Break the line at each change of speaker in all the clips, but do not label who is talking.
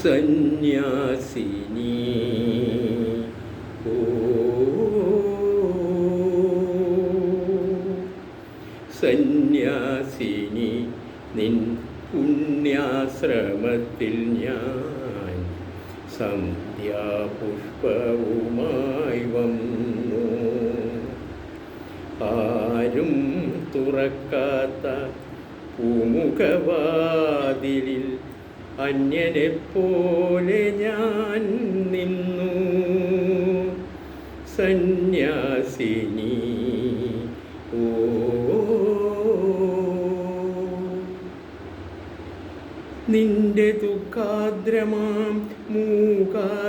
സന്യാസിനി ഓ സന്യാസിനി നിൻ പുണ്യാശ്രമത്തിൽ ഞാൻ സന്ധ്യാപുഷ്പവുമായി വന്നു. ആരും തുറക്കാത്ത പൂമുഖവാതിലിൽ അന്യനെപ്പോലെ ഞാൻ നിന്നു. സന്യാസിനി ഓ നിന്റെ ദുഃഖാദ്രമാം മൂകാശുധാരയിൽ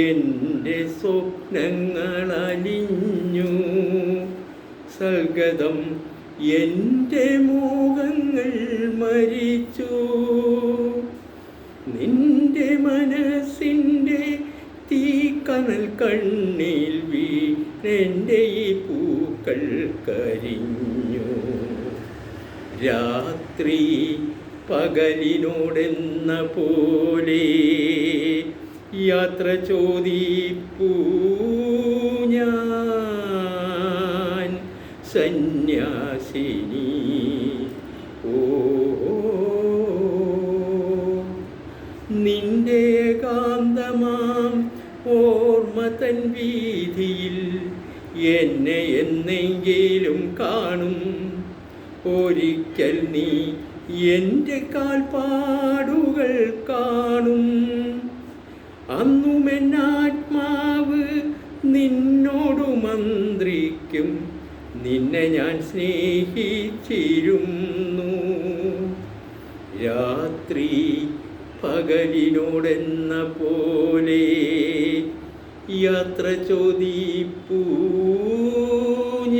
എൻ്റെ സ്വപ്നങ്ങളലിഞ്ഞു. സൽഗതം എൻ്റെ മോഹങ്ങൾ മരിച്ചു. നിന്റെ മനസ്സിൻ്റെ തീക്കനൽ കണ്ണിൽ വീണെൻ്റെ ഈ പൂക്കൾ കരിഞ്ഞു. രാത്രി പകലിനോടെന്ന പോലെ യാത്ര ചോദിപ്പൂ ഞാൻ. സന്യാസിനി ഓ നിന്റെ ഏകാന്തമാം ഓർമ്മ തൻ വീതിയിൽ എന്നെ എന്നെങ്കിലും കാണും. ഒരിക്കൽ നീ എൻ്റെ കാൽപ്പാടുകൾ കാണും. അന്നുമെന്നാത്മാവ് നിന്നോടു മന്ത്രിക്കും. നിന്നെ ഞാൻ സ്നേഹിച്ചിരുന്നു. രാത്രി പകലിനോടെന്ന പോലെ യാത്ര ചോദിപ്പൂ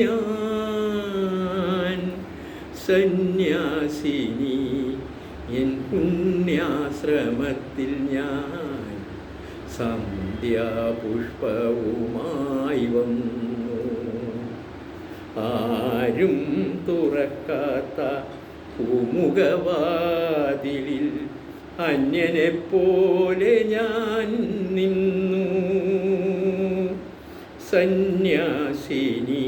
ഞാൻ. സന്യാസിനി എൻ പുണ്യാശ്രമത്തിൽ ഞാൻ സന്ധ്യാപുഷ്പവുമായി വന്നു. ആരും തുറക്കാത്ത പൂമുഖവാതിലിൽ അന്യനെപ്പോലെ ഞാൻ നിന്നു. സന്യാസിനി